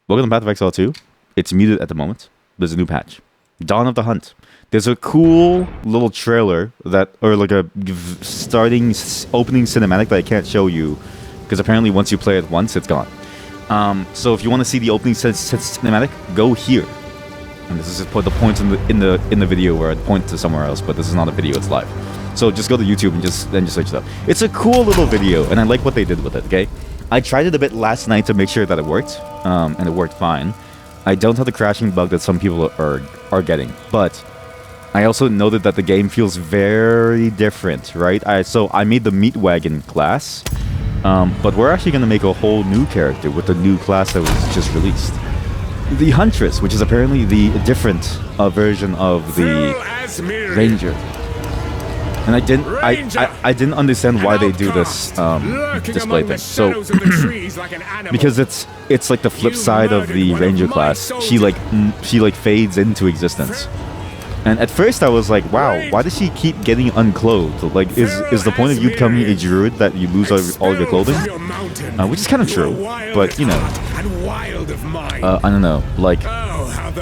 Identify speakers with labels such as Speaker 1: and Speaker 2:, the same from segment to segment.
Speaker 1: Welcome to Path of Exile 2. It's muted at the moment. There's a new patch. Dawn of the Hunt. There's a cool little trailer that, or like a opening cinematic that I can't show you because apparently once you play it once, it's gone. So if you want to see the opening cinematic, go here. And this is just the points in the video where I'd point to somewhere else, but this is not a video; it's live. So just go to YouTube and just search it up. It's a cool little video, and I like what they did with it. Okay, I tried it a bit last night to make sure that it worked, and it worked fine. I don't have the crashing bug that some people are getting, but I also noted that the game feels very different, right? So I made the Meat Wagon class, but we're actually going to make a whole new character with the new class that was just released. The Huntress, which is apparently the different version of the Ranger. And I didn't understand why they do this display thing. So because it's like the flip side of the Ranger class. She fades into existence. And at first I was like, wow, why does she keep getting unclothed? Like, is the point of you becoming a druid that you lose all of your clothing? Which is kind of true, but you know, I don't know, like, I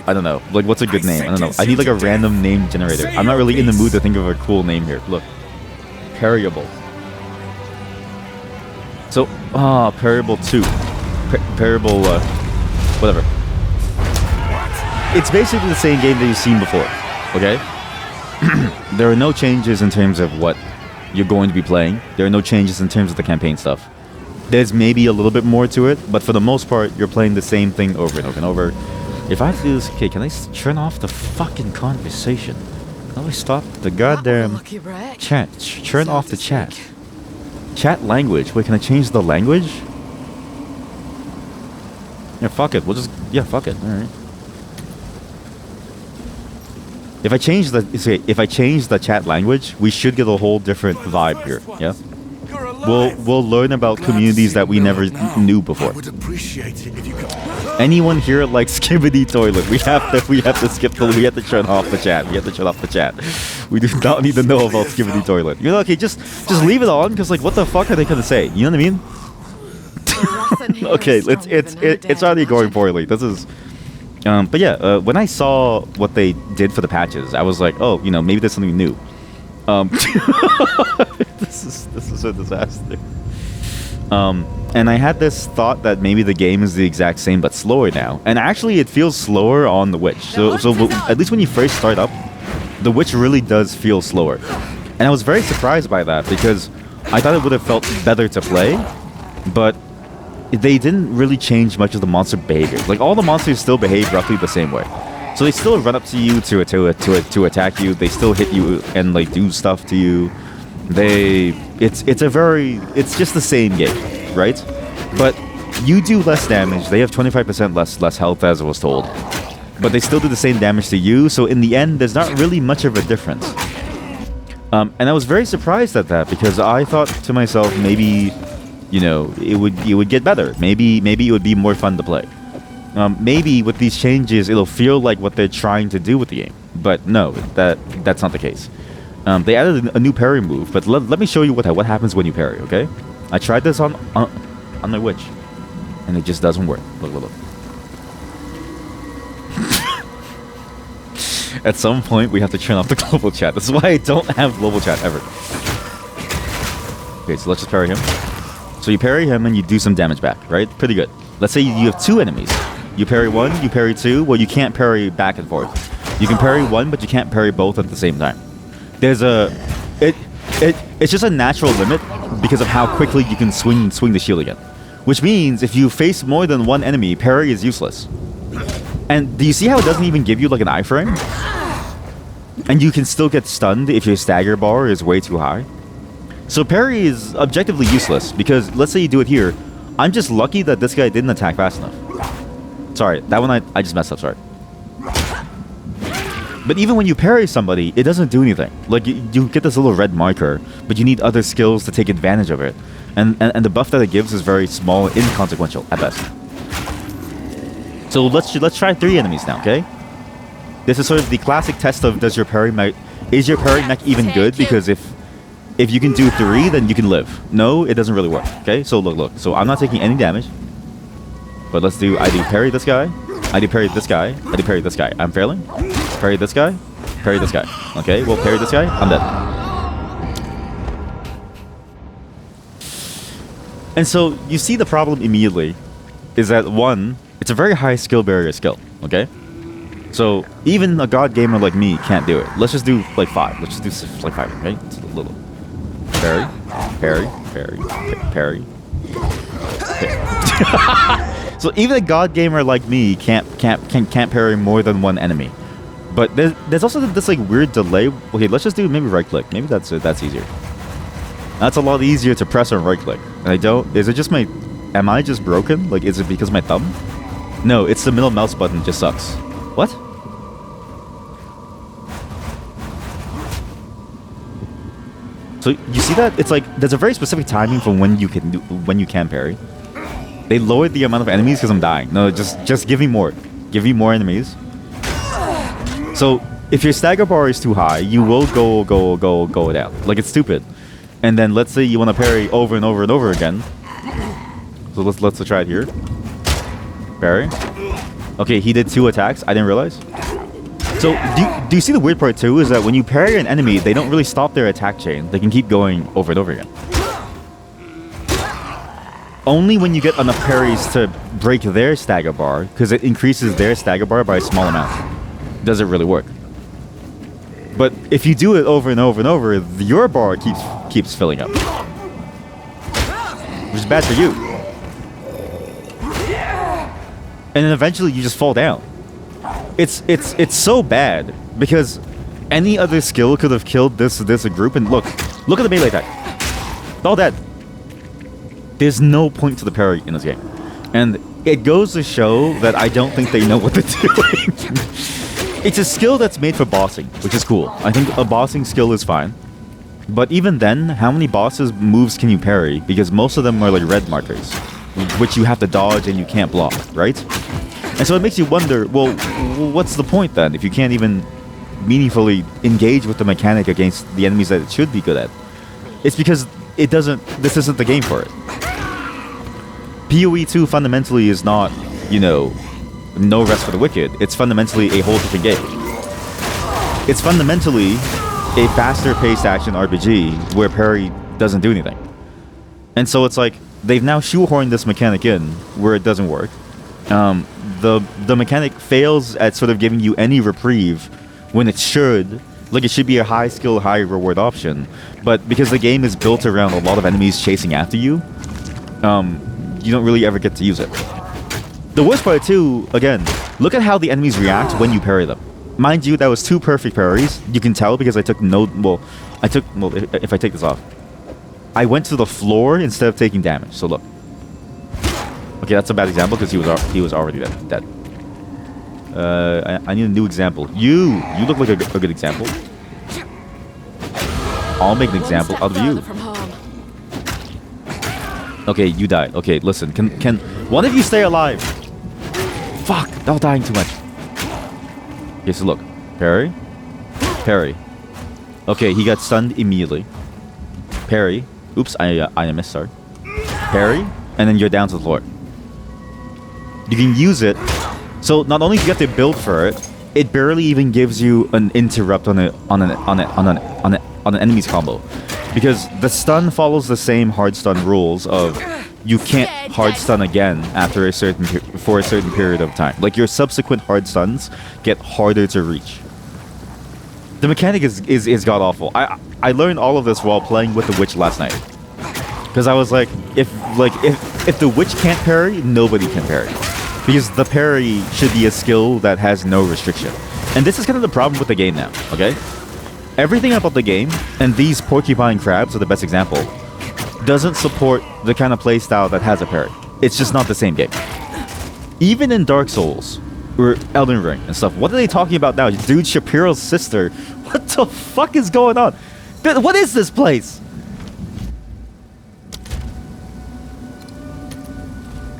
Speaker 1: don't know, like, what's a good name? I don't know. I need like a random name generator. I'm not really in the mood to think of a cool name here. Look, Parryable. So, Parryable 2, Parryable, whatever. It's basically the same game that you've seen before, okay? There are no changes in terms of what you're going to be playing. There are no changes in terms of the campaign stuff. There's maybe a little bit more to it, but for the most part, you're playing the same thing over and over and over. If I have to do this, okay, can I turn off the fucking conversation? Can I stop the goddamn chat? Turn off the chat. Chat language. Wait, can I change the language? Yeah, fuck it. We'll just... Yeah, fuck it. Alright. If I change the chat language, we should get a whole different vibe here. Yeah, we'll learn about communities that we never knew before. Anyone here likes Skibidi Toilet? We have to skip the. We have to turn off the chat. We have to turn off the chat. We do not need to know about Skibidi Toilet. You know, okay, just leave it on because like, what the fuck are they gonna say? You know what I mean? Okay, it's already going poorly. This is. But yeah, when I saw what they did for the patches, I was like, oh, you know, maybe there's something new. This is a disaster. And I had this thought that maybe the game is the exact same but slower now. And actually, it feels slower on the Witch. So at least when you first start up, the Witch really does feel slower. And I was very surprised by that because I thought it would have felt better to play, but they didn't really change much of the monster behavior. Like, all the monsters still behave roughly the same way. So they still run up to you to attack you. They still hit you and like do stuff to you. It's just the same game, right? But you do less damage. They have 25% less health, as I was told. But they still do the same damage to you. So in the end, there's not really much of a difference. And I was very surprised at that because I thought to myself, maybe, you know, it would get better. Maybe it would be more fun to play. Maybe with these changes, it'll feel like what they're trying to do with the game. But no, that's not the case. They added a new parry move, but let me show you what happens when you parry. Okay, I tried this on my Witch, and it just doesn't work. Look. At some point, we have to turn off the global chat. This is why I don't have global chat ever. Okay, so let's just parry him. So you parry him and you do some damage back, right? Pretty good. Let's say you have two enemies. You parry one, you parry two. Well, you can't parry back and forth. You can parry one, but you can't parry both at the same time. There's it's just a natural limit because of how quickly you can swing the shield again. Which means if you face more than one enemy, parry is useless. And do you see how it doesn't even give you like an iframe? And you can still get stunned if your stagger bar is way too high. So parry is objectively useless because let's say you do it here. I'm just lucky that this guy didn't attack fast enough. Sorry, that one I just messed up, sorry. But even when you parry somebody, it doesn't do anything. Like, you get this little red marker, but you need other skills to take advantage of it. And the buff that it gives is very small and inconsequential at best. So let's try 3 enemies now, okay? This is sort of the classic test of is your parry mech even good? Because if If you can do 3, then you can live. No, it doesn't really work. Okay, so look. So I'm not taking any damage. But let's do, I do parry this guy. I do parry this guy. I do parry this guy. I'm failing. Parry this guy. Parry this guy. Okay, well, parry this guy. I'm dead. And so you see the problem immediately is that, one, it's a very high skill barrier skill. Okay? So even a god gamer like me can't do it. Let's just do like 5. Let's just do like 5, okay? It's a little. Parry, parry, parry, parry. So even a god gamer like me can't parry more than one enemy. But there's also this like weird delay. Okay, let's just do maybe right click. Maybe that's easier. That's a lot easier to press on right click. And I don't. Is it just my? Am I just broken? Like, is it because of my thumb? No, it's the middle mouse button just sucks. What? So you see that? It's like there's a very specific timing for when you can parry. They lowered the amount of enemies because I'm dying. No, just give me more. Give me more enemies. So if your stagger bar is too high, you will go down. Like, it's stupid. And then let's say you want to parry over and over and over again. So let's try it here. Parry. Okay, he did 2 attacks. I didn't realize. So do you see the weird part too? Is that when you parry an enemy, they don't really stop their attack chain. They can keep going over and over again. Only when you get enough parries to break their stagger bar, because it increases their stagger bar by a small amount, does it really work. But if you do it over and over and over, your bar keeps filling up, which is bad for you. And then eventually you just fall down. It's so bad because any other skill could have killed this group. And look at the melee attack. All dead. There's no point to the parry in this game, and it goes to show that I don't think they know what they're doing. It's a skill that's made for bossing, which is cool. I think a bossing skill is fine, but even then, how many bosses moves can you parry? Because most of them are like red markers, which you have to dodge and you can't block, right? And so it makes you wonder, well, what's the point then if you can't even meaningfully engage with the mechanic against the enemies that it should be good at? It's because this isn't the game for it. PoE 2 fundamentally is not, no rest for the wicked. It's fundamentally a whole different game. It's fundamentally a faster paced action RPG where parry doesn't do anything. And so it's like, they've now shoehorned this mechanic in where it doesn't work. The mechanic fails at sort of giving you any reprieve when it should. Like, it should be a high skill, high reward option. But because the game is built around a lot of enemies chasing after you, you don't really ever get to use it. The worst part too, again, look at how the enemies react when you parry them. Mind you, that was 2 perfect parries. You can tell because I took if I take this off, I went to the floor instead of taking damage. So look. Okay, that's a bad example because he was already dead. I need a new example. You look like a good example. I'll make an example out of you. Okay, you died. Okay, listen. Can one of you stay alive? Fuck, I'm dying too much. Okay, so look. Parry. Parry. Okay, he got stunned immediately. Parry. Oops, I missed, sorry. Parry, and then you're down to the floor. You can use it. So not only do you have to build for it, it barely even gives you an interrupt on an enemy's combo, because the stun follows the same hard stun rules of you can't hard stun again after for a certain period of time. Like, your subsequent hard stuns get harder to reach. The mechanic is god awful. I learned all of this while playing with the witch last night, because I was like, if the witch can't parry, nobody can parry. Because the parry should be a skill that has no restriction. And this is kind of the problem with the game now, okay? Everything about the game, and these porcupine crabs are the best example, doesn't support the kind of playstyle that has a parry. It's just not the same game. Even in Dark Souls, or Elden Ring and stuff, what are they talking about now? Dude, Shapiro's sister. What the fuck is going on? What is this place?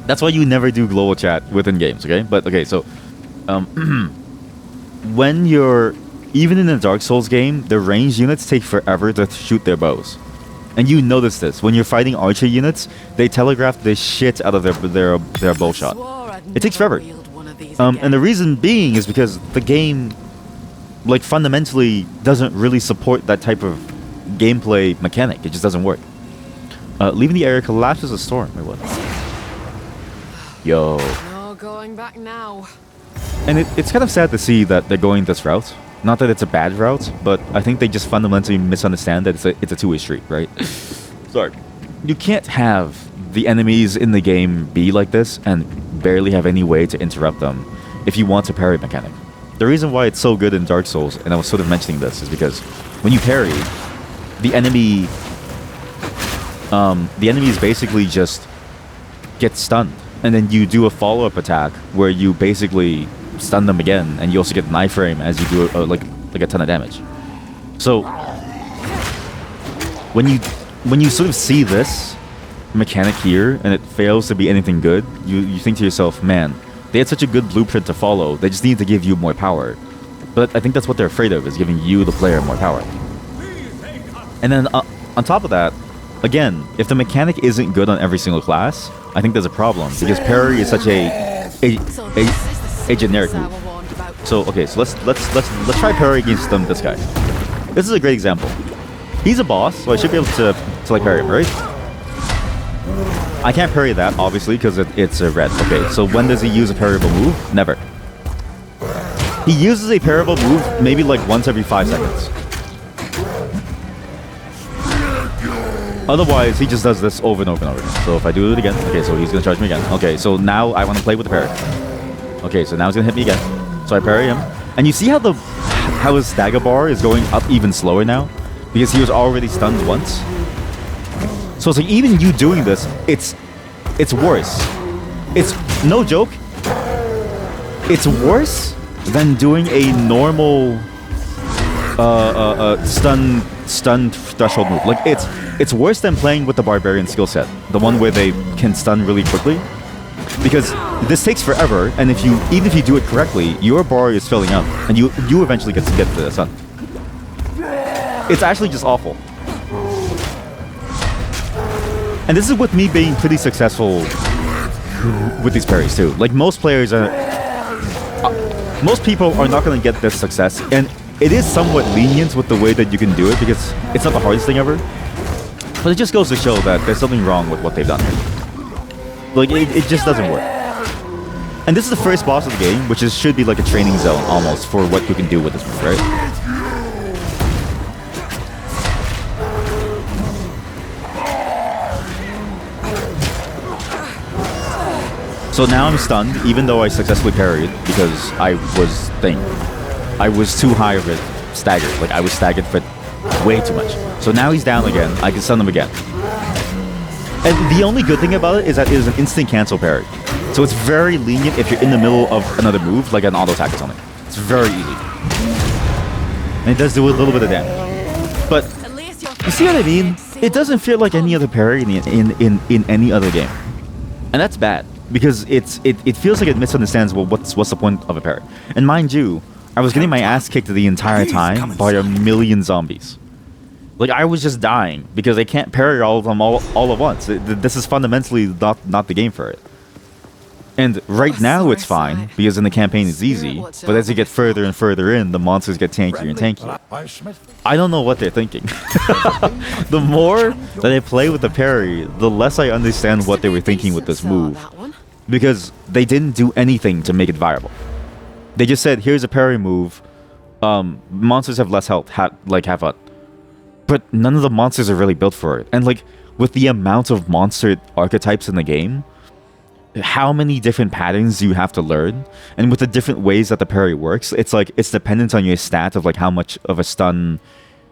Speaker 1: That's why you never do global chat within games, okay? But, okay, so, when you're, even in a Dark Souls game, the ranged units take forever to shoot their bows. And you notice this when you're fighting archer units, they telegraph the shit out of their bow shot. It takes forever. And the reason being is because the game, like, fundamentally doesn't really support that type of gameplay mechanic. It just doesn't work. Leaving the area collapses a storm. Wait, what? Yo.
Speaker 2: No going back now.
Speaker 1: And it's kind of sad to see that they're going this route. Not that it's a bad route, but I think they just fundamentally misunderstand that it's a two-way street, right? Sorry. You can't have the enemies in the game be like this and barely have any way to interrupt them if you want a parry mechanic. The reason why it's so good in Dark Souls, and I was sort of mentioning this, is because when you parry, the enemies basically just get stunned. And then you do a follow-up attack where you basically stun them again, and you also get an iframe as you do like a ton of damage. So when you sort of see this mechanic here and it fails to be anything good, you think to yourself, man, they had such a good blueprint to follow, they just need to give you more power. But I think that's what they're afraid of, is giving you, the player, more power. And then on top of that, again, if the mechanic isn't good on every single class, I think there's a problem, because parry is such a generic move. So okay, so let's try parry against this guy. This is a great example. He's a boss, so I should be able to like parry him, right? I can't parry that, obviously, because it's a red. Okay, so when does he use a parryable move? Never. He uses a parryable move maybe like once every 5 seconds. Otherwise, he just does this over and over and over again. So if I do it again, okay, so he's gonna charge me again. Okay, so now I want to play with the parry. Okay, so now he's gonna hit me again. So I parry him, and you see how his stagger bar is going up even slower now, because he was already stunned once. So it's like, even you doing this, it's worse. It's no joke. It's worse than doing a normal stun threshold move. Like, it's worse than playing with the barbarian skill set, the one where they can stun really quickly, because this takes forever, and even if you do it correctly, your bar is filling up, and you eventually get to the stun. It's actually just awful. And this is with me being pretty successful with these parries too. Like, most players are, most people are not going to get this success, and it is somewhat lenient with the way that you can do it, because it's not the hardest thing ever. But it just goes to show that there's something wrong with what they've done here. Like, it just doesn't work. And this is the first boss of the game, which should be like a training zone almost for what you can do with this move, right? So now I'm stunned, even though I successfully parried, because I was too high of a stagger. Like, I was staggered for way too much. So now he's down again. I can stun him again. And the only good thing about it is that it is an instant cancel parry. So it's very lenient if you're in the middle of another move, like an auto attack or something. It's very easy. And it does do a little bit of damage. But you see what I mean? It doesn't feel like any other parry in any other game. And that's bad, because it feels like it misunderstands, well, what's the point of a parry. And mind you, I was getting my ass kicked the entire time by a million zombies. Like, I was just dying because I can't parry all of them all at once. This is fundamentally not the game for it. And right now it's fine, because in the campaign it's easy, but as you get further and further in, the monsters get tankier and tankier. I don't know what they're thinking. The more that I play with the parry, the less I understand what they were thinking with this move. Because they didn't do anything to make it viable. They just said, here's a parry move, monsters have less health, have fun. But none of the monsters are really built for it. And like, with the amount of monster archetypes in the game, how many different patterns do you have to learn? And with the different ways that the parry works, it's like, it's dependent on your stat of like how much of a stun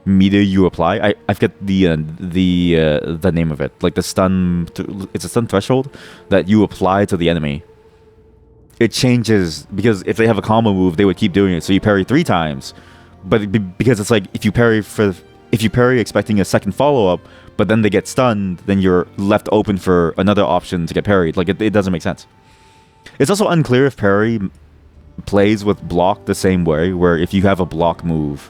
Speaker 1: meter you apply. I forget the name of it. Like the stun, it's a stun threshold that you apply to the enemy. It changes, because if they have a combo move, they would keep doing it. So you parry 3 times, but because it's like, if you parry expecting a second follow-up, but then they get stunned, then you're left open for another option to get parried. Like, it doesn't make sense. It's also unclear if parry plays with block the same way, where if you have a block move,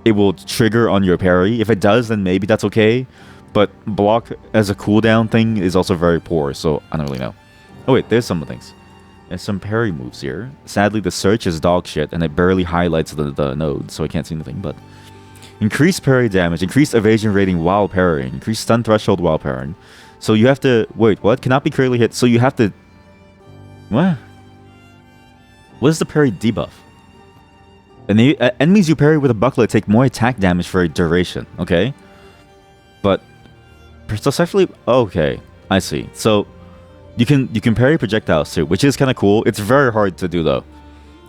Speaker 1: it will trigger on your parry. If it does, then maybe that's okay. But block as a cooldown thing is also very poor, so I don't really know. Oh wait, there's some things. There's some parry moves here. Sadly, the search is dog shit, and it barely highlights the node, so I can't see anything, but... Increased parry damage, increased evasion rating while parrying, increased stun threshold while parrying. So you have to... Wait, what? Cannot be critically hit, so you have to... What? What is the parry debuff? And enemies you parry with a buckler take more attack damage for a duration, okay? But... Precisely... Okay, I see. So... You can parry projectiles too, which is kind of cool. It's very hard to do though.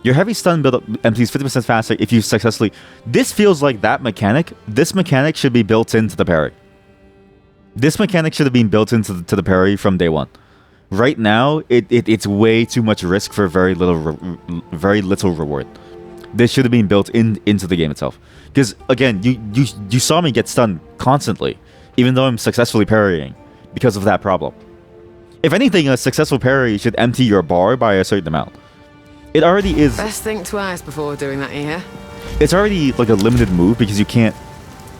Speaker 1: Your heavy stun build-up empties 50% faster if you successfully... This feels like that mechanic. This mechanic should be built into the parry. This mechanic should have been built into the parry from day one. Right now, it's way too much risk for very little reward. This should have been built into the game itself. Because again, you saw me get stunned constantly, even though I'm successfully parrying because of that problem. If anything, a successful parry should empty your bar by a certain amount. It already is...
Speaker 2: Best think twice before doing that here.
Speaker 1: It's already like a limited move because you can't...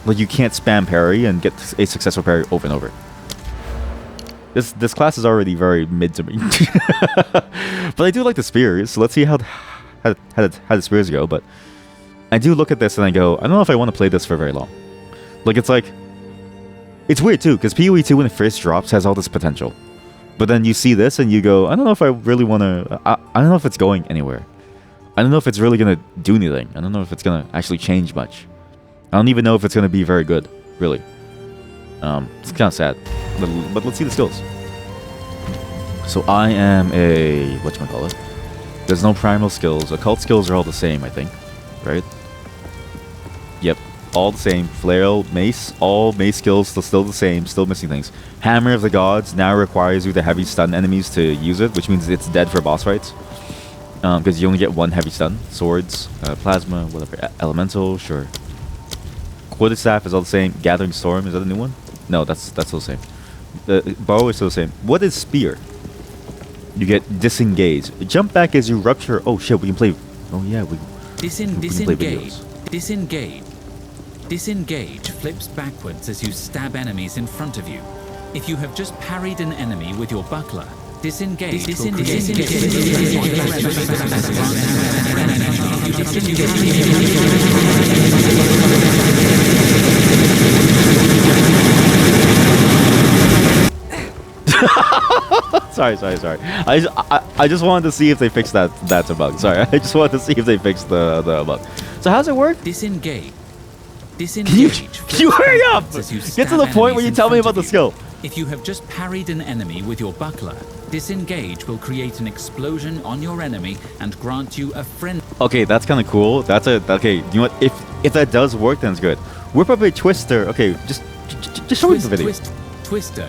Speaker 1: Like, you can't spam parry and get a successful parry over and over. This class is already very mid to me. But I do like the spears, so let's see how the spears go. But I do look at this and I go, I don't know if I want to play this for very long. Like, it's like... It's weird too, because PoE 2 when it first drops has all this potential. But then you see this and you go, I don't know if I really want to... I don't know if it's going anywhere. I don't know if it's really going to do anything. I don't know if it's going to actually change much. I don't even know if it's going to be very good, really. It's kind of sad. But let's see the skills. So I am a... Whatchamacallit? There's no primal skills. Occult skills are all the same, I think. Right? Yep. All the same. Flail, mace, all mace skills still the same, still missing things. Hammer of the Gods now requires you to heavy stun enemies to use it, which means it's dead for boss fights. Because you only get one heavy stun. Swords, plasma, whatever. Elemental, sure. Quarterstaff is all the same. Gathering Storm, is that a new one? No, that's still the same. The bow is still the same. What is Spear? You get Disengage. Jump back as you rupture. Oh shit, we can play... Oh yeah, we can play videos.
Speaker 3: Disengage flips backwards as you stab enemies in front of you. If you have just parried an enemy with your buckler, disengage.
Speaker 1: Sorry. I just wanted to see if they fixed that's a bug. Sorry, I just wanted to see if they fixed the bug. So how's it work?
Speaker 3: Disengage.
Speaker 1: Can you hurry up? Get to the point where you tell me about the skill.
Speaker 3: If you have just parried an enemy with your buckler, disengage will create an explosion on your enemy and grant you a friend.
Speaker 1: Okay, that's kind of cool. Okay. You know what? If that does work, then it's good. Whip up a twister. Okay, just show me the video.
Speaker 3: Twister.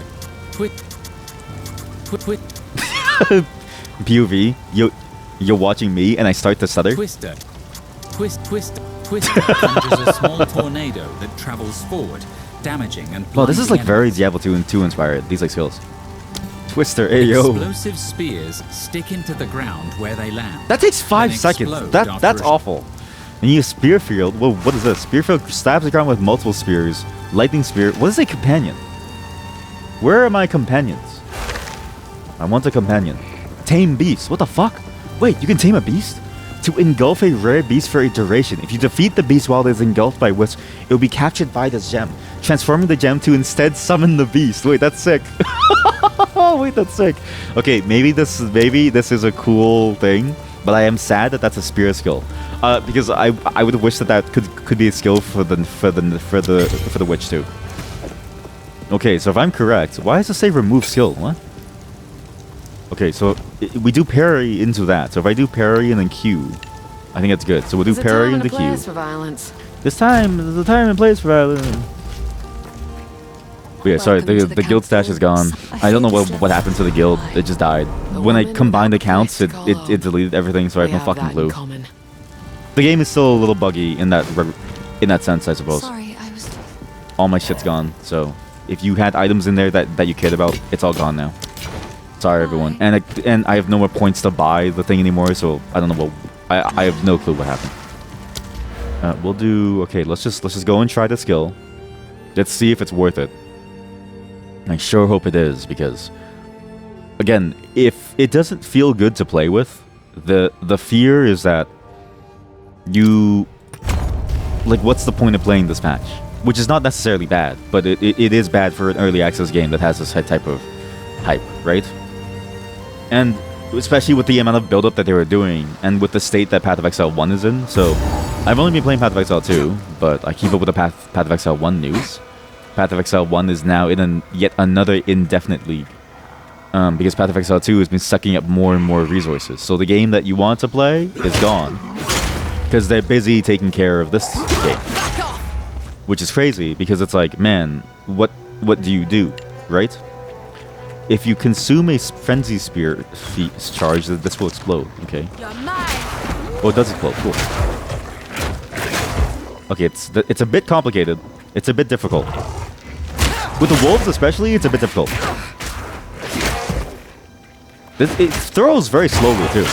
Speaker 1: POV. You're watching me, and I start to stutter.
Speaker 3: Twister conjures a small tornado that travels forward, damaging and...
Speaker 1: Well, this is like very Diablo 2 inspired. These like skills. Twister, ayo.
Speaker 3: Explosive spears stick into the ground where they land.
Speaker 1: That takes 5 seconds. That's awful. And you use Spear Field. Whoa, what is this? Spear Field stabs the ground with multiple spears. Lightning Spear. What is a companion? Where are my companions? I want a companion. Tame beast. What the fuck? Wait, you can tame a beast? To engulf a rare beast for a duration. If you defeat the beast while it is engulfed by wisp, it will be captured by this gem, transforming the gem to instead summon the beast. Wait, that's sick. Wait, that's sick. Okay, maybe this is a cool thing, but I am sad that that's a spear skill. Because I would wish that could be a skill for the witch too. Okay, so if I'm correct, why does it say remove skill? What? Okay, so we do parry into that. So if I do parry and then Q, I think that's good. So we'll do parry into Q. This time, there's a time and place for violence. But yeah, sorry, the guild stash is gone. I don't know what happened to the guild. It just died. When I combined accounts, it deleted everything, so I have no fucking clue. The game is still a little buggy in that sense, I suppose.
Speaker 2: Sorry, I was...
Speaker 1: All my shit's gone, so if you had items in there that you cared about, it's all gone now. Sorry, everyone. And I have no more points to buy the thing anymore, so I don't know what... I have no clue what happened. We'll do... Okay, let's just go and try the skill. Let's see if it's worth it. I sure hope it is, because again, if it doesn't feel good to play with, the fear is that you like, what's the point of playing this patch? Which is not necessarily bad, but it is bad for an early access game that has this type of hype, right? And especially with the amount of build-up that they were doing, and with the state that Path of Exile 1 is in. So, I've only been playing Path of Exile 2, but I keep up with the Path of Exile 1 news. Path of Exile 1 is now in yet another indefinite league. Because Path of Exile 2 has been sucking up more and more resources. So the game that you want to play is gone. Because they're busy taking care of this game. Which is crazy, because it's like, man, what do you do, right? If you consume a Frenzy Spear charge, this will explode, okay? Oh, it does explode, cool. Okay, it's a bit complicated. It's a bit difficult. With the wolves especially, it's a bit difficult. It throws very slowly too.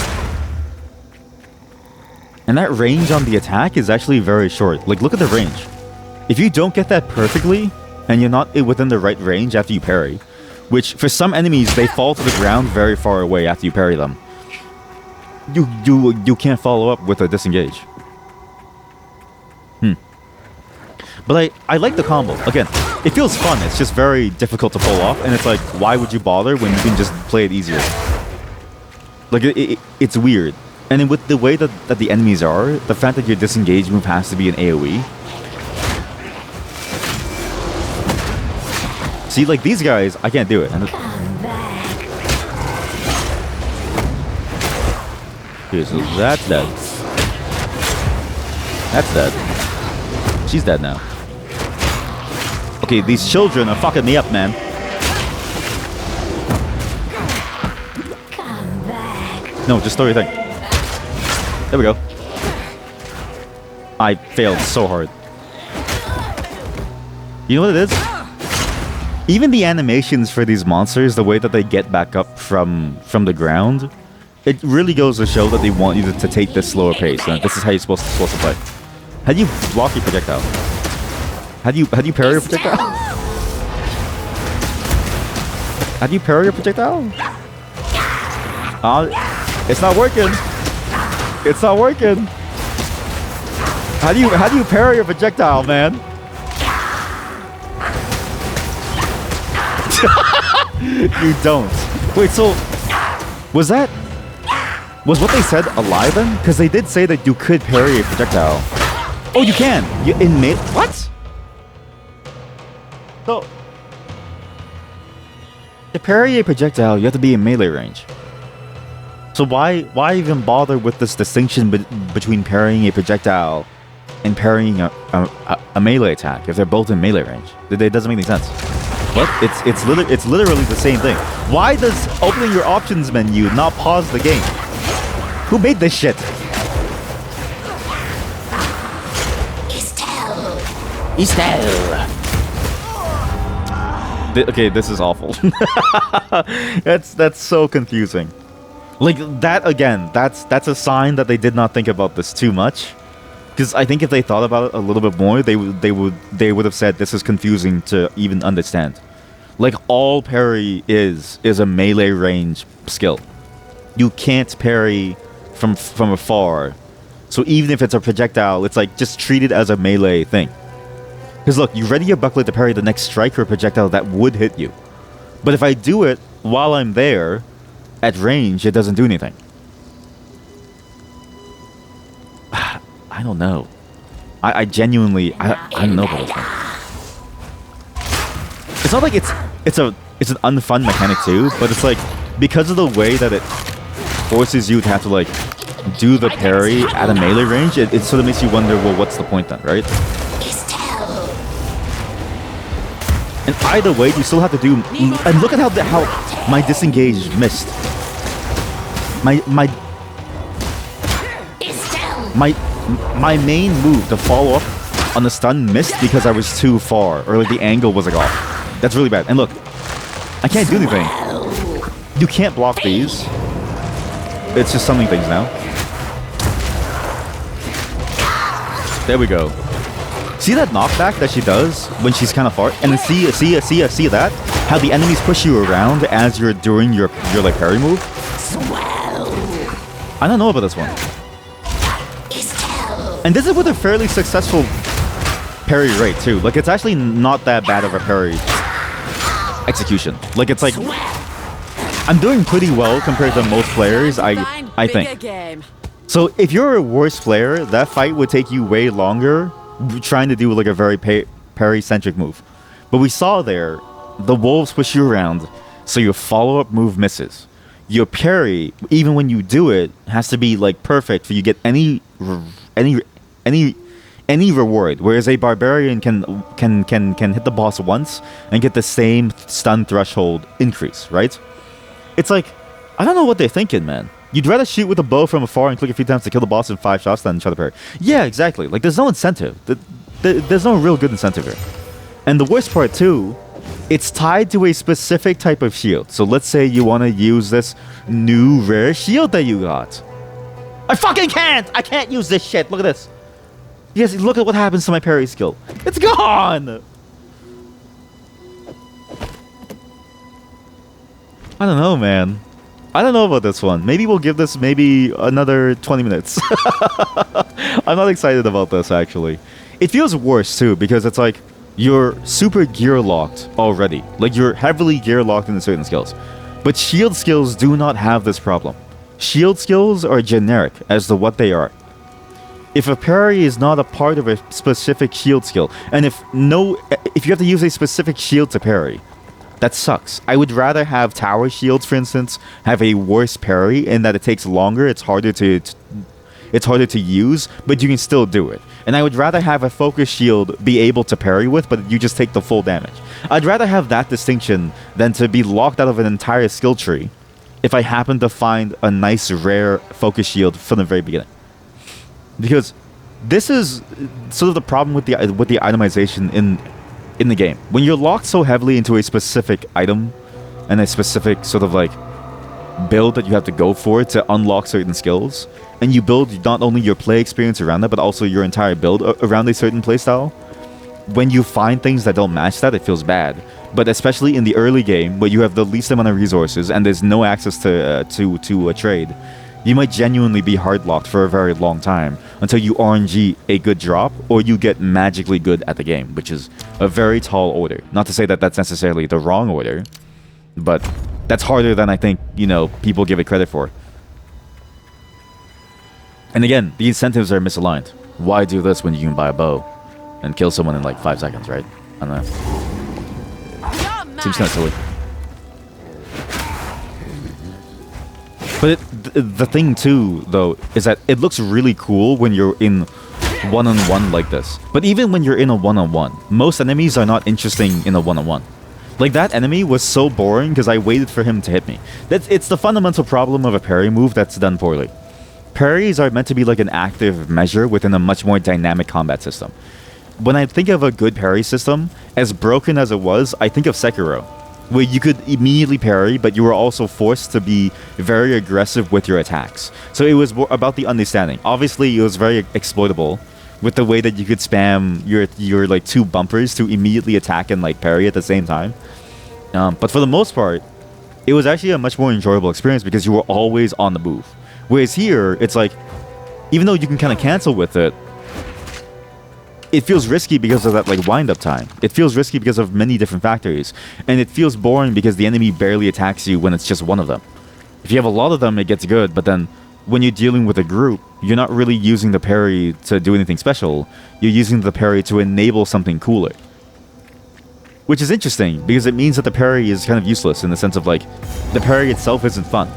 Speaker 1: And that range on the attack is actually very short. Like, look at the range. If you don't get that perfectly, and you're not within the right range after you parry, which for some enemies, they fall to the ground very far away after you parry them, you can't follow up with a disengage. But I like the combo. Again, it feels fun. It's just very difficult to pull off, and it's like, why would you bother when you can just play it easier? Like, it's weird. And then with the way that the enemies are, the fact that your disengage move has to be an AoE. See, like, these guys, I can't do it. Okay, so that's dead. That's dead. She's dead now. Okay, these children are fucking me up, man. No, just throw your thing. There we go. I failed so hard. You know what it is? Even the animations for these monsters, the way that they get back up from the ground, it really goes to show that they want you to take this slower pace. And this is how you're supposed to play. How do you block your projectile? How do you parry your projectile? How do you parry your projectile? It's not working. It's not working. How do you parry your projectile, man? You don't. Wait, so was what they said a lie then? Because they did say that you could parry a projectile. Oh, you can. You in mid. What? So to parry a projectile, you have to be in melee range. So why even bother with this distinction between parrying a projectile and parrying a melee attack if they're both in melee range? It doesn't make any sense. What? It's literally the same thing. Why does opening your options menu not pause the game? Who made this shit? Estelle. Okay, this is awful. That's so confusing. Like, that again, that's a sign that they did not think about this too much. Because I think if they thought about it a little bit more, they would have said this is confusing to even understand. Like, all parry is a melee range skill. You can't parry from afar. So even if it's a projectile, it's like, just treat it as a melee thing. Because look, you ready your buckler to parry the next strike or projectile that would hit you. But if I do it while I'm there, at range, it doesn't do anything. I don't know. I genuinely, I don't know about this one. It's not like it's an unfun mechanic too, but it's like, because of the way that it forces you to have to like do the parry at a melee range, it sort of makes you wonder, well, what's the point then, right? And either way, you still have to do. And look at how my disengage missed. My main move to follow up on the stun missed because I was too far, or like the angle was like off. That's really bad. And look, I can't do anything. You can't block these. It's just summoning things now. There we go. See that knockback that she does when she's kind of far? And then see that? how the enemies push you around as you're doing your like parry move. I don't know about this one. And this is with a fairly successful parry rate too. Like it's actually not that bad of a parry execution. Like it's like I'm doing pretty well compared to most players. I think. So if you're a worse player, that fight would take you way longer trying to do like a very parry-centric move. But we saw there, the wolves push you around, so your follow-up move misses. Your parry, even when you do it, has to be like perfect for you get any reward. Whereas a barbarian can hit the boss once and get the same stun threshold increase, right? It's like, I don't know what they're thinking, man. You'd rather shoot with a bow from afar and click a few times to kill the boss in 5 shots than try to parry. Yeah, exactly. Like, there's no incentive. There's no real good incentive here. And the worst part, too, it's tied to a specific type of shield. So let's say you want to use this new rare shield that you got. I fucking can't! I can't use this shit! Look at this. Yes, look at what happens to my parry skill. It's gone! I don't know, man. I don't know about this one. Maybe we'll give this maybe another 20 minutes. I'm not excited about this, actually. It feels worse, too, because it's like you're super gear locked already. Like, you're heavily gear locked into certain skills. But shield skills do not have this problem. Shield skills are generic as to what they are. If a parry is not a part of a specific shield skill, and if you have to use a specific shield to parry, that sucks. I would rather have tower shields, for instance, have a worse parry in that it takes longer, it's harder to use, but you can still do it. And I would rather have a focus shield be able to parry with, but you just take the full damage. I'd rather have that distinction than to be locked out of an entire skill tree if I happen to find a nice rare focus shield from the very beginning. Because this is sort of the problem with the itemization in the game. When you're locked so heavily into a specific item and a specific sort of like build that you have to go for to unlock certain skills, and you build not only your play experience around that, but also your entire build around a certain playstyle, when you find things that don't match that, it feels bad. But especially in the early game, where you have the least amount of resources and there's no access to a trade, you might genuinely be hard locked for a very long time until you RNG a good drop or you get magically good at the game, which is a very tall order. Not to say that that's necessarily the wrong order, but that's harder than I think, people give it credit for. And again, the incentives are misaligned. Why do this when you can buy a bow and kill someone in like 5 seconds, right? I don't know. Seems kind of silly. But the thing too, though, is that it looks really cool when you're in one-on-one like this. But even when you're in a one-on-one, most enemies are not interesting in a one-on-one. Like, that enemy was so boring because I waited for him to hit me. It's the fundamental problem of a parry move that's done poorly. Parries are meant to be like an active measure within a much more dynamic combat system. When I think of a good parry system, as broken as it was, I think of Sekiro, where you could immediately parry, but you were also forced to be very aggressive with your attacks. So it was about the understanding. Obviously, it was very exploitable with the way that you could spam your like 2 bumpers to immediately attack and like parry at the same time. But for the most part, it was actually a much more enjoyable experience because you were always on the move. Whereas here, it's like, even though you can kind of cancel with it, it feels risky because of that like wind-up time. It feels risky because of many different factors. And it feels boring because the enemy barely attacks you when it's just one of them. If you have a lot of them, it gets good, but then when you're dealing with a group, you're not really using the parry to do anything special. You're using the parry to enable something cooler. Which is interesting, because it means that the parry is kind of useless in the sense of like, the parry itself isn't fun.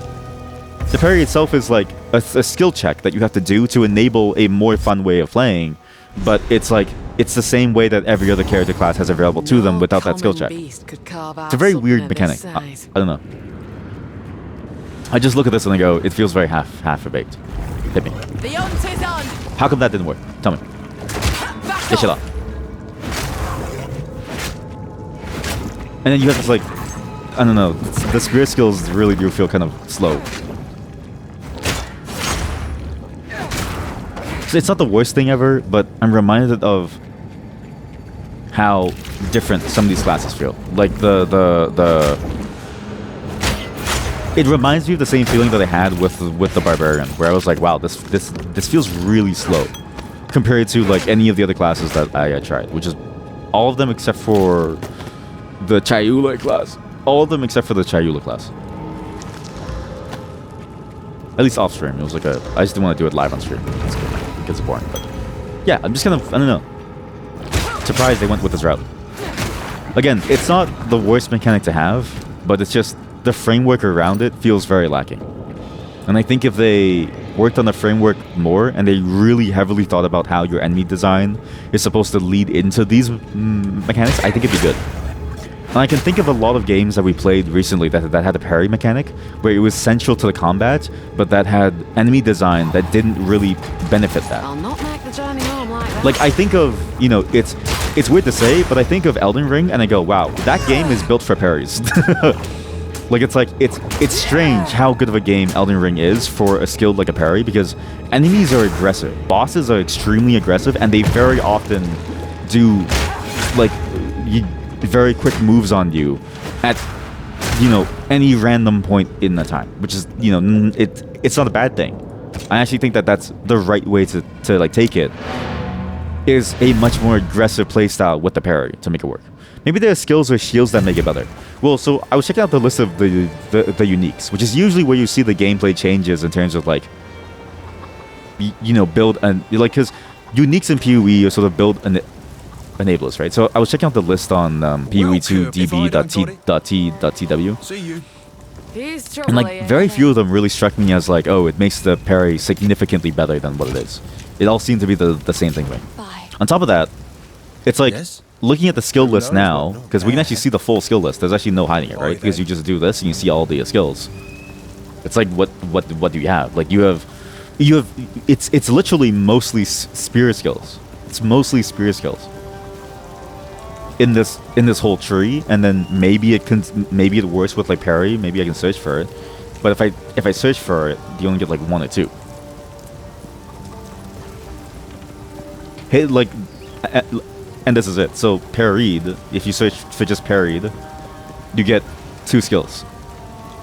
Speaker 1: The parry itself is like a skill check that you have to do to enable a more fun way of playing, but it's like, it's the same way that every other character class has available to them without that skill check. It's a very weird mechanic. I don't know. I just look at this and I go, it feels very half-baked. Hit me. How come that didn't work? Tell me. Get shit off. And then you have this like, I don't know, the spear skills really do feel kind of slow. It's not the worst thing ever, but I'm reminded of how different some of these classes feel. Like it reminds me of the same feeling that I had with the Barbarian, where I was like, wow, this feels really slow compared to like any of the other classes that I tried, which is all of them except for the Chayula class. All of them except for the Chayula class. At least off stream. It was like I just didn't want to do it live on stream. It gets boring. But yeah, I'm just kind of, I don't know. Surprised they went with this route. Again, it's not the worst mechanic to have, but it's just the framework around it feels very lacking. And I think if they worked on the framework more and they really heavily thought about how your enemy design is supposed to lead into these mechanics, I think it'd be good. And I can think of a lot of games that we played recently that had a parry mechanic where it was central to the combat, but that had enemy design that didn't really benefit that.
Speaker 2: I'll not make the journey home like that.
Speaker 1: Like, I think of, you know, it's weird to say, but I think of Elden Ring and I go, wow, that game is built for parries. Like, it's strange how good of a game Elden Ring is for a skill like a parry, because enemies are aggressive. Bosses are extremely aggressive, and they very often do, like, very quick moves on you at, you know, any random point in the time, which is, you know, it's not a bad thing. I actually think that that's the right way to like take it, is a much more aggressive playstyle with the parry to make it work. Maybe there are skills or shields that make it better. Well, so I was checking out the list of the uniques, which is usually where you see the gameplay changes in terms of like, you know, build and like, because uniques in PoE are sort of build enablers, right? So I was checking out the list on PoE2DB.t.tw.
Speaker 2: See you. Here's trouble,
Speaker 1: And like very few of them really struck me as like, oh, it makes the parry significantly better than what it is. It all seemed to be the same thing. Right? On top of that, it's like looking at the skill list now, because we can actually see the full skill list. There's actually no hiding it, right? Because you just do this and you see all the skills. It's like what do you have? Like you have it's literally mostly spear skills. It's mostly spear skills in this whole tree, and then maybe it works with like parry. Maybe I can search for it, but if I search for it, you only get like 1 or 2. Hey, like, and this is it. So parried, if you search for just parried, you get 2 skills.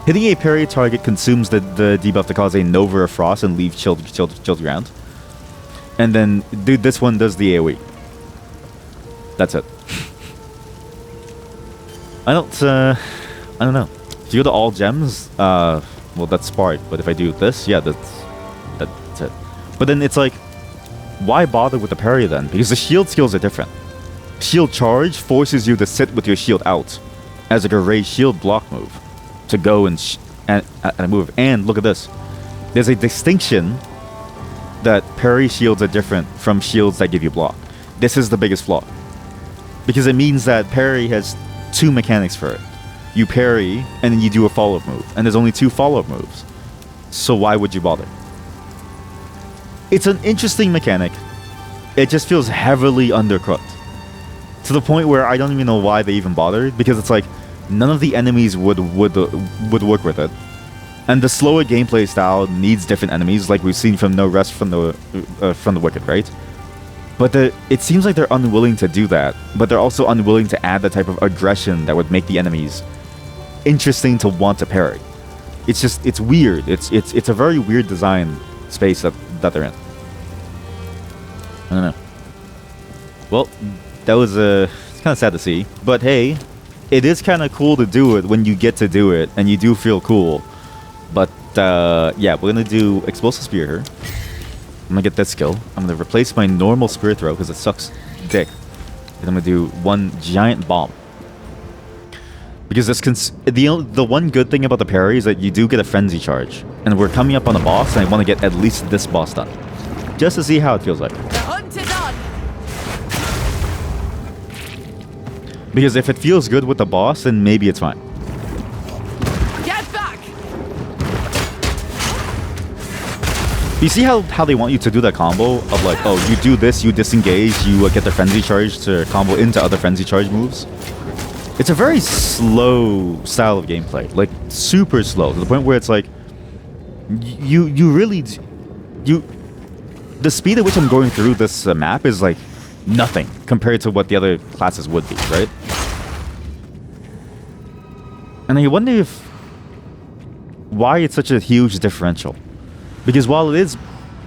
Speaker 1: Hitting a parry target consumes the debuff to cause a Nova or Frost and leave chilled ground. And then this one does the AoE. That's it. I don't know. If you go to all gems, well, that's Spark. But if I do this, yeah, that's it. But then it's like, why bother with the parry then? Because the shield skills are different. Shield charge forces you to sit with your shield out as like a raised shield block move to go and move. And look at this. There's a distinction that parry shields are different from shields that give you block. This is the biggest flaw. Because it means that parry has 2 mechanics for it. You parry, and then you do a follow-up move. And there's only 2 follow-up moves. So why would you bother? It's an interesting mechanic. It just feels heavily undercooked. To the point where I don't even know why they even bothered, because it's like, none of the enemies would work with it. And the slower gameplay style needs different enemies, like we've seen from No Rest from the Wicked, right? But it seems like they're unwilling to do that, but they're also unwilling to add the type of aggression that would make the enemies interesting to want to parry. It's just, it's weird. It's a very weird design space that they're in. I don't know. Well, that was it's kind of sad to see, but hey, it is kind of cool to do it when you get to do it, and you do feel cool. But yeah, we're gonna do Explosive Spear here. I'm gonna get that skill. I'm gonna replace my normal Spirit Throw because it sucks dick. And I'm gonna do 1 giant bomb. Because the one good thing about the parry is that you do get a frenzy charge. And we're coming up on a boss, and I want to get at least this boss done. Just to see how it feels like.
Speaker 2: The hunt is on.
Speaker 1: Because if it feels good with the boss, then maybe it's fine.
Speaker 2: Get back.
Speaker 1: You see how they want you to do that combo of like, oh, you do this, you disengage, you get the frenzy charge to combo into other frenzy charge moves? It's a very slow style of gameplay, like super slow, to the point where it's like, the speed at which I'm going through this map is like nothing compared to what the other classes would be, right? And I wonder if why it's such a huge differential. Because while it is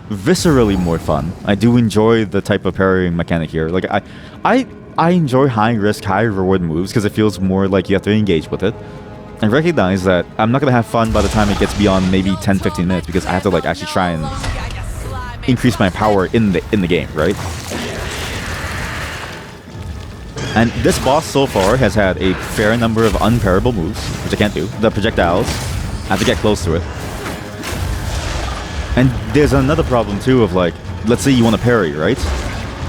Speaker 1: viscerally more fun, I do enjoy the type of parrying mechanic here. Like I enjoy high risk, high reward moves because it feels more like you have to engage with it. And recognize that I'm not gonna have fun by the time it gets beyond maybe 10-15 minutes because I have to like actually try and increase my power in the game, right? And this boss so far has had a fair number of unparable moves, which I can't do. The projectiles, I have to get close to it. And there's another problem too of like, let's say you want to parry, right?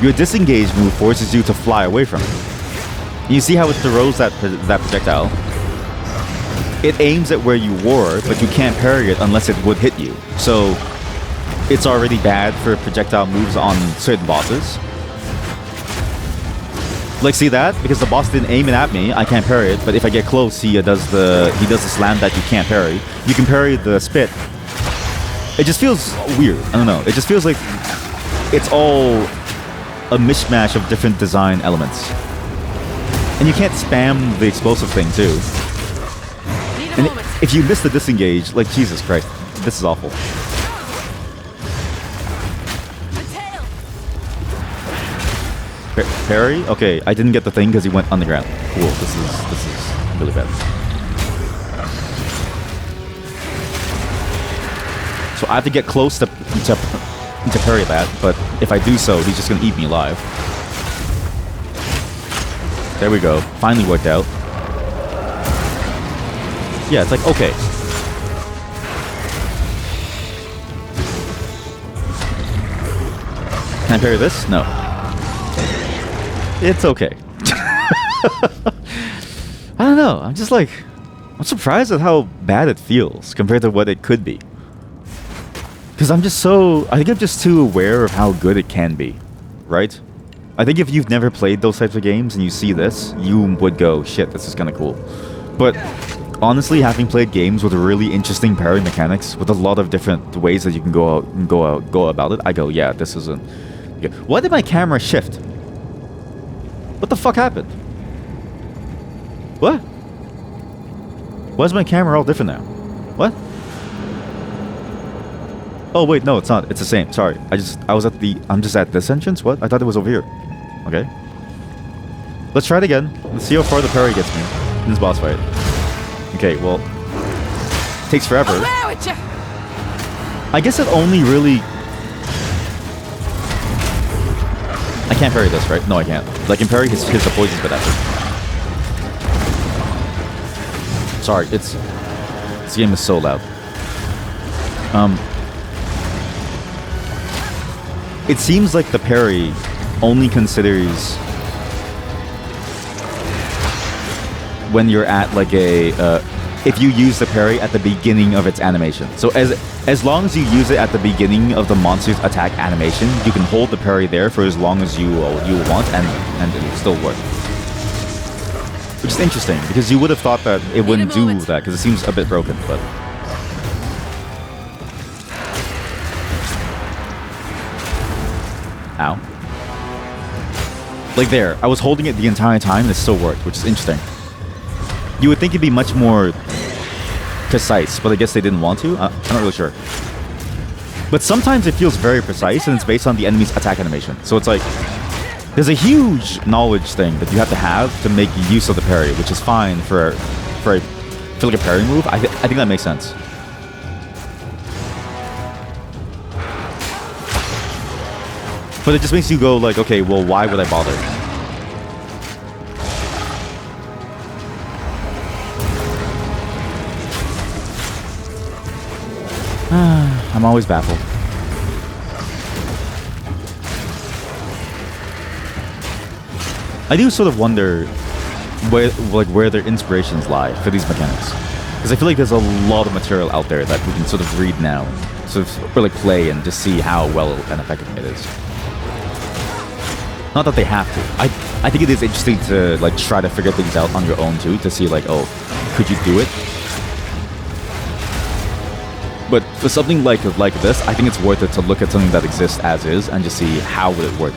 Speaker 1: Your disengage move forces you to fly away from it. You see how it throws that projectile? It aims at where you were, but you can't parry it unless it would hit you. So it's already bad for projectile moves on certain bosses. Like, see that? Because the boss didn't aim it at me, I can't parry it. But if I get close, he does the slam that you can't parry. You can parry the spit. It just feels weird. I don't know. It just feels like it's all a mishmash of different design elements. And you can't spam the explosive thing too. And if you miss the disengage, like, Jesus Christ, this is awful. Parry? Okay, I didn't get the thing because he went underground. Cool, this is really bad. So I have to get close to parry that, but if I do so, he's just gonna eat me alive. There we go. Finally worked out. Yeah, it's like, okay. Can I parry this? No. It's okay. I don't know. I'm just like, I'm surprised at how bad it feels compared to what it could be. Because I think I'm just too aware of how good it can be, right? I think if you've never played those types of games and you see this, you would go, shit, this is kind of cool. But honestly, having played games with really interesting parry mechanics, with a lot of different ways that you can go about it, I go, yeah, this isn't good. Why did my camera shift? What the fuck happened? What? Why is my camera all different now? What? Oh wait, no, it's not. It's the same. Sorry. I'm just at this entrance? What? I thought it was over here. Okay. Let's try it again. Let's see how far the parry gets me in this boss fight. Okay, well, it takes forever. I guess it only really... I can't parry this, right? No, I can't. I can parry his the poison bit after. Sorry, this game is so loud. It seems like the parry only considers when you're at like if you use the parry at the beginning of its animation. So as long as you use it at the beginning of the monster's attack animation, you can hold the parry there for as long as you want, and it'll still work. Which is interesting, because you would have thought that it wouldn't do that, because it seems a bit broken, but... Ow. Like there, I was holding it the entire time and it still worked, which is interesting. You would think it'd be much more precise, but I guess they didn't want to? I'm not really sure. But sometimes it feels very precise and it's based on the enemy's attack animation. So it's like, there's a huge knowledge thing that you have to make use of the parry, which is fine for like a parry move. I think that makes sense. But it just makes you go like, okay, well, why would I bother? I'm always baffled. I do sort of wonder where their inspirations lie for these mechanics, because I feel like there's a lot of material out there that we can sort of read now, sort of really play and just see how well and effective it is. Not that they have to. I think it is interesting to like try to figure things out on your own too, to see like, oh, could you do it? But for something like this, I think it's worth it to look at something that exists as is and just see how would it work.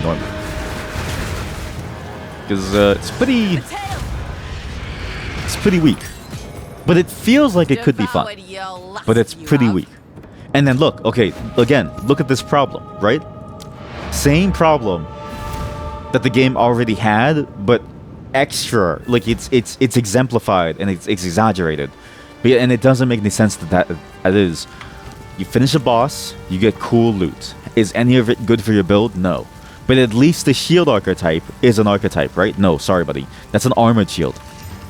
Speaker 1: normal. Because it's pretty weak. But it feels like it could be fun. But it's pretty weak. And then look, okay, again, look at this problem, right? Same problem that the game already had, but extra, like it's exemplified and it's exaggerated. And it doesn't make any sense that is. You finish a boss, you get cool loot. Is any of it good for your build? No. But at least the shield archetype is an archetype, right? No, sorry buddy. That's an armored shield.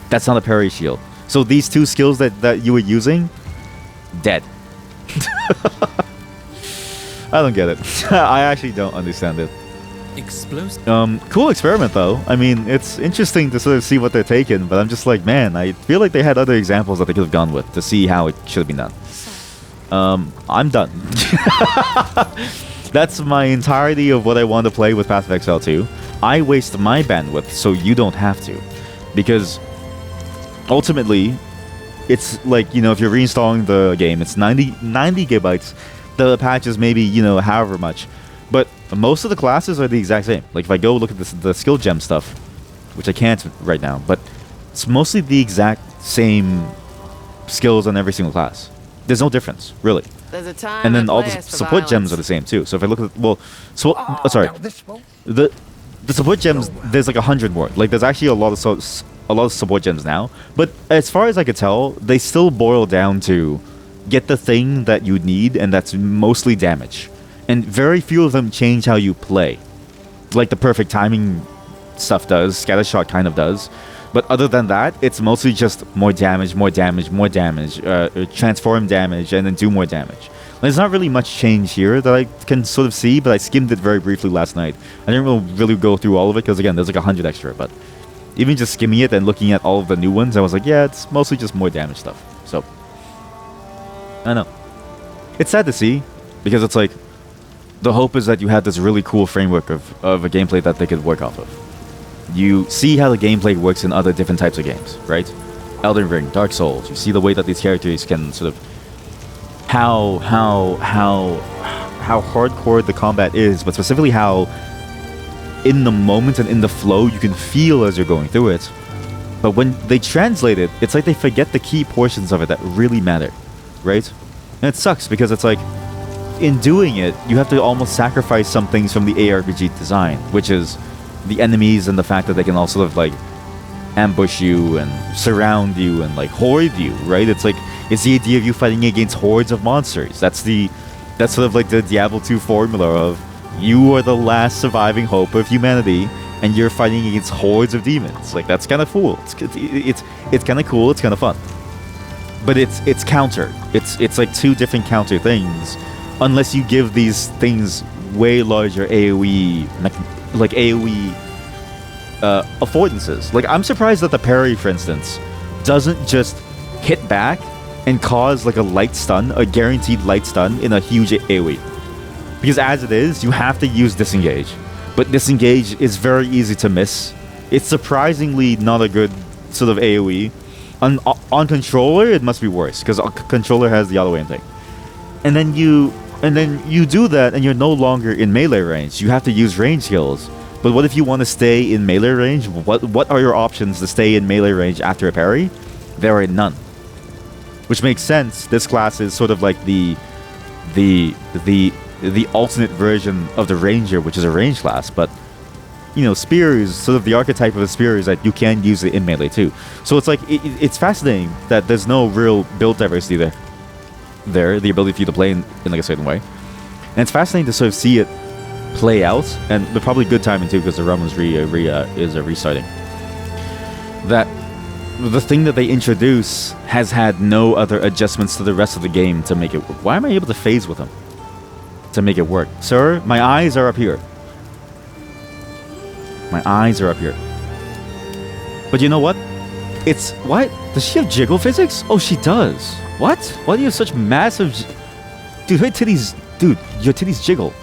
Speaker 1: That's not a parry shield. So these two skills that you were using, dead. I don't get it. I actually don't understand it.
Speaker 3: Explosive.
Speaker 1: Cool experiment though. I mean, it's interesting to sort of see what they're taking, but I'm just like, man, I feel like they had other examples that they could have gone with to see how it should have been done. I'm done. That's my entirety of what I want to play with Path of Exile 2. I waste my bandwidth so you don't have to. Because ultimately, it's like, you know, if you're reinstalling the game, it's 90 gigabytes. The patch is maybe, you know, however much. But most of the classes are the exact same. Like if I go look at the skill gem stuff, which I can't right now, but it's mostly the exact same skills on every single class. There's no difference, really.
Speaker 2: There's a time
Speaker 1: And then
Speaker 2: and
Speaker 1: all the
Speaker 2: place for
Speaker 1: support gems
Speaker 2: violence.
Speaker 1: are the same too. So if I look at, well, so sorry, the support gems, there's like 100 more. Like there's actually a lot of support gems now. But as far as I could tell, they still boil down to get the thing that you need, and that's mostly damage. And very few of them change how you play. Like the perfect timing stuff does, Scattershot kind of does. But other than that, it's mostly just more damage, transform damage, and then do more damage. There's not really much change here that I can sort of see, but I skimmed it very briefly last night. I didn't really go through all of it, because again, there's like 100 extra, but even just skimming it and looking at all of the new ones, I was like, yeah, it's mostly just more damage stuff. So, I know. It's sad to see, because it's like, the hope is that you have this really cool framework of a gameplay that they could work off of. You see how the gameplay works in other different types of games, right? Elden Ring, Dark Souls. You see the way that these characters can sort of how hardcore the combat is, but specifically how in the moment and in the flow you can feel as you're going through it. But when they translate it, it's like they forget the key portions of it that really matter, right? And it sucks because it's like, in doing it, you have to almost sacrifice some things from the ARPG design, which is the enemies and the fact that they can also sort of like ambush you and surround you and like hoard you, right? It's like, it's the idea of you fighting against hordes of monsters. That's sort of like the Diablo 2 formula of you are the last surviving hope of humanity and you're fighting against hordes of demons. Like that's kind of cool. It's kind of cool. It's kind of fun. But it's counter. It's like two different counter things, unless you give these things way larger AoE affordances. Like I'm surprised that the parry, for instance, doesn't just hit back and cause like a light stun, a guaranteed light stun in a huge AoE. Because as it is, you have to use disengage. But disengage is very easy to miss. It's surprisingly not a good sort of AoE. On controller, it must be worse, because controller has the auto aim thing. And then you do that, and you're no longer in melee range. You have to use range skills. But what if you want to stay in melee range? What are your options to stay in melee range after a parry? There are none. Which makes sense. This class is sort of like the alternate version of the ranger, which is a range class. But you know, spears, sort of the archetype of a spear is that you can use it in melee too. So it's like it's fascinating that there's no real build diversity there, the ability for you to play in like a certain way. And it's fascinating to sort of see it play out, and they're probably good timing too, because the realm is restarting. That the thing that they introduce has had no other adjustments to the rest of the game to make it work. Why am I able to phase with them to make it work? Sir, my eyes are up here. My eyes are up here. But you know what? It's... What? Does she have jiggle physics? Oh, she does. What? Why do you have such massive... Dude, her titties... Dude, your titties jiggle.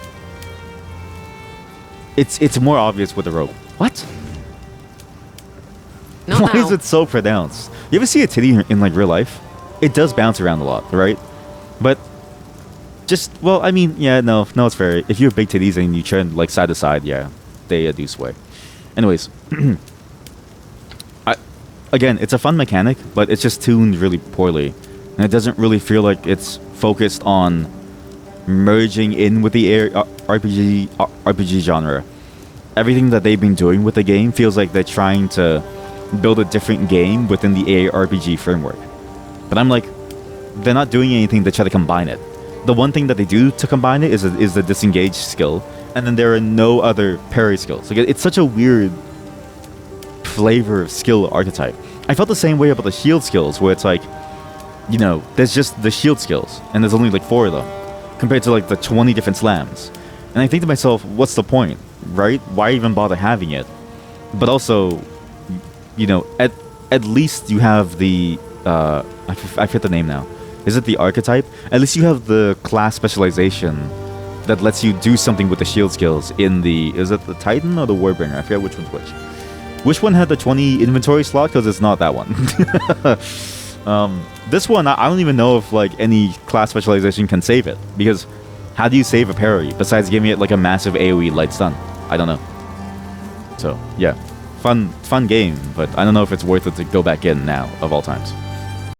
Speaker 1: It's more obvious with the rope. What?
Speaker 2: Not
Speaker 1: Why
Speaker 2: now.
Speaker 1: is it so pronounced? You ever see a titty in like real life? It does bounce around a lot, right? But Just, well, I mean, yeah, no, it's fair. If you have big titties and you turn like side to side, yeah, they do sway. Anyways, again, it's a fun mechanic, but it's just tuned really poorly, and it doesn't really feel like it's focused on merging in with the RPG genre. Everything that they've been doing with the game feels like they're trying to build a different game within the ARPG framework. But I'm like, they're not doing anything to try to combine it. The one thing that they do to combine it is the disengage skill, and then there are no other parry skills. Like, it's such a weird flavor of skill archetype. I felt the same way about the shield skills, where it's like, you know, there's just the shield skills, and there's only like 4 of them, compared to like the 20 different slams. And I think to myself, what's the point, right? Why even bother having it? But also, you know, at least you have the I forget the name now. Is it the archetype? At least you have the class specialization that lets you do something with the shield skills in the... Is it the Titan or the Warbringer? I forget which one's which. Which one had the 20 inventory slot? Because it's not that one. This one, I don't even know if like any class specialization can save it. Because how do you save a parry besides giving it like a massive AoE light stun? I don't know. So, yeah. Fun game, but I don't know if it's worth it to go back in now, of all times.